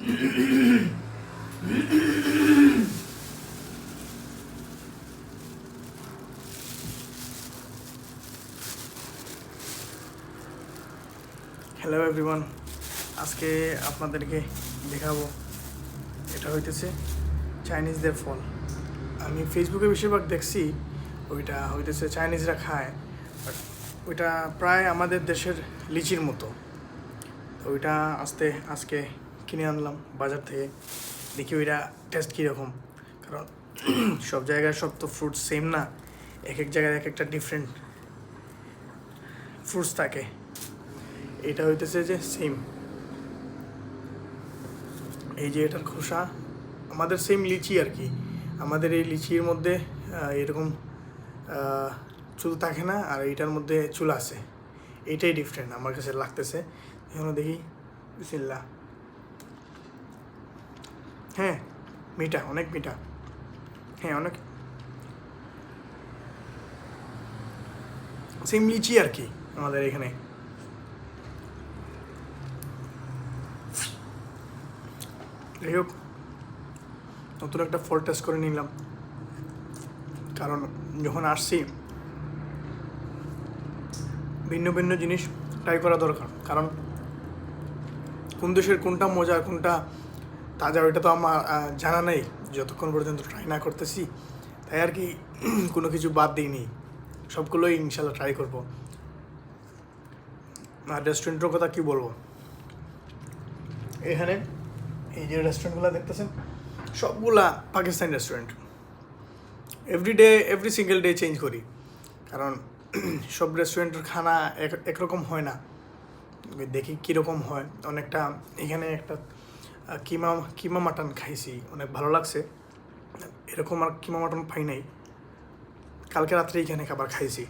Hello everyone, আজকে আপনাদেরকে দেখাবো এটা হইতেছে চাইনিজদের ফল। আমি ফেসবুকে বেশিরভাগ দেখছি ওইটা হইতেছে চাইনিজরা খায়, বাট ওইটা প্রায় আমাদের দেশের লিচির মতো। ওইটা আজকে কিনে আনলাম বাজার থেকে, দেখি ওইটা টেস্ট কীরকম। কারণ সব জায়গায় সব তো ফ্রুটস সেম না, এক এক জায়গায় এক একটা ডিফারেন্ট ফ্রুটস থাকে। এটা হইতেছে যে সেম, এই যে এটার খোসা আমাদের সেম লিচি আর কি। আমাদের এই লিচির মধ্যে এরকম চুল থাকে না, আর এইটার মধ্যে চুল আছে। এইটাই ডিফারেন্ট আমার কাছে লাগতেছে। এখন দেখি, বিসমিল্লাহ। হ্যাঁ, মিঠা, অনেক মিঠা। হ্যাঁ, অনেক সেম লিচি আর কি আমাদের এখানে। যাই হোক, নতুন একটা ফল টেস্ট করে নিলাম, কারণ যখন আসছি ভিন্ন ভিন্ন জিনিস ট্রাই করা দরকার। কারণ কোন দেশের কোনটা মজা কোনটা তাজা ওইটা তো আমার জানা নেই যতক্ষণ পর্যন্ত ট্রাই না করতেছি। তাই আর কি কোনো কিছু বাদ দিইনি, সবগুলোই ইনশাল্লাহ ট্রাই করবো। আর রেস্টুরেন্টের কথা কী বলবো, এখানে এই যে রেস্টুরেন্টগুলো দেখতেছেন সবগুলা Pakistani restaurant. Every single day change করি, কারণ সব রেস্টুরেন্টের খানা একরকম হয় না। দেখি কীরকম হয়। অনেকটা এখানে একটা কিমা মাটন খাইছি, অনেক ভালো লাগছে। এরকম আর কিমা মাটন পাই নাই। কালকে রাত্রে এখানে খাবার খাইছি,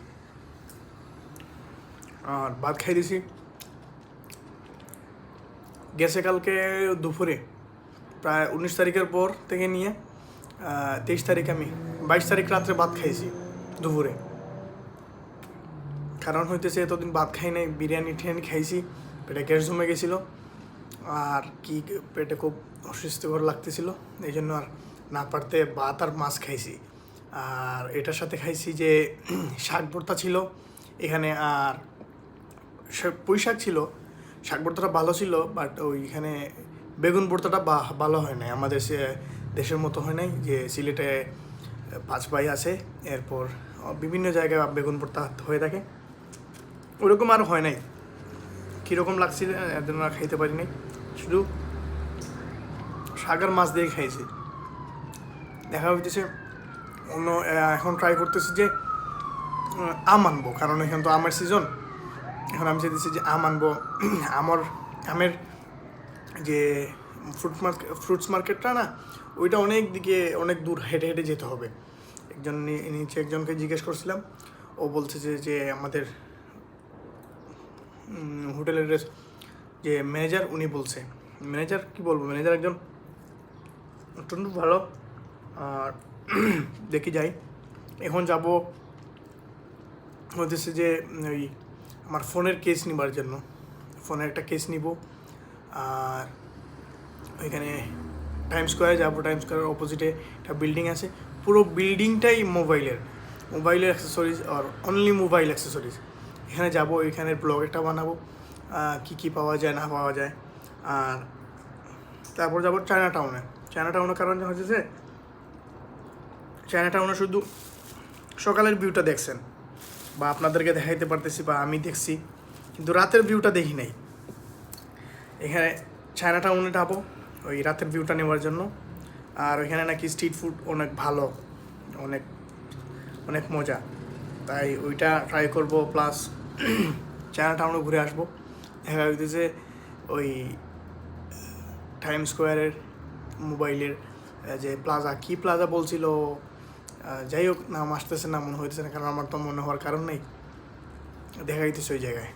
আর ভাত খাই দিছি গেছে কালকে দুপুরে। প্রায় 19 তারিখের পর থেকে নিয়ে 23 তারিখ, আমি 22 তারিখ রাত্রে ভাত খাইছি দুপুরে। কারণ হইতেছে এতদিন ভাত খাই নাই, বিরিয়ানি টিরিয়ানি খাইছি, পেটে গ্যাস জমে গেছিলো, আর কি পেটে খুব অস্বস্তিকর লাগতেছিল। এই জন্য আর না পারতে ভাত আর মাছ খাইছি। আর এটার সাথে খাইছি যে শাক ভর্তা ছিল এখানে, আর পুঁই শাক ছিল। শাক ভর্তাটা ভালো ছিল, বাট ওইখানে বেগুন ভর্তাটা ভালো হয় নাই, আমাদের দেশের মতো হয় নাই। যে সিলেটে 5 ভাই আছে, এরপর বিভিন্ন জায়গায় বেগুন ভর্তা হয়ে থাকে, ওরকম আর হয় নাই। কীরকম লাগছিল এদের আর খাইতে পারি নাই, শুধু শাক আর মাছ দিয়ে খাইছি। দেখা হইতেছে অন্য এখন ট্রাই করতেছি যে আম আনবো, কারণ এখানে তো আমের সিজন। এখন আমি চাইতেছি যে আম আনবো। আমের যে ফ্রুটস মার্কেটটা না, ওইটা অনেক দূর হেঁটে হেঁটে যেতে হবে। একজনকে জিজ্ঞেস করছিলাম, ও বলছে যে আমাদের হোটেলের যে ম্যানেজার, উনি বলছে, ম্যানেজার কি বলবো, ম্যানেজার একজন অত্যন্ত ভালো। আর দেখি যাই, এখন যাব হচ্ছে যে ওই আমার ফোনের কেস নিবার জন্য। ফোনের একটা কেস নিব, আর ওইখানে টাইম স্কোয়ারে যাবো। টাইম স্কোয়ারের অপোজিটে একটা বিল্ডিং আছে, পুরো বিল্ডিংটাই মোবাইলের অ্যাক্সেসরিজ, আর অনলি মোবাইল অ্যাক্সেসরিজ। এখানে যাব, এখানের ব্লগ একটা বানাবো, কী পাওয়া যায় না পাওয়া যায়। আর তারপর যাবো চায়না টাউনের কারণ হচ্ছে চায়না টাউনে শুধু সকালের ভিউটা দেখছেন, বা আপনাদেরকে দেখাইতে পারতেছি, বা আমি দেখছি, কিন্তু রাতের ভিউটা দেখি নাই। এখানে চায়না টাউনে যাবো ওই রাতের ভিউটা নেওয়ার জন্য। আর ওইখানে নাকি স্ট্রিট ফুড অনেক ভালো, অনেক অনেক মজা, তাই ওইটা ট্রাই করব। প্লাস চায়না টাউনে ঘুরে আসবো। দেখা হইতেছে ওই টাইম স্কোয়ারের মোবাইলের যে প্লাজা বলছিল, যাই হোক নাম আসতেছে না, মনে হইতেছে না, কারণ আমার তো মনে হওয়ার কারণ নেই। দেখা হইতেছে ওই জায়গায়।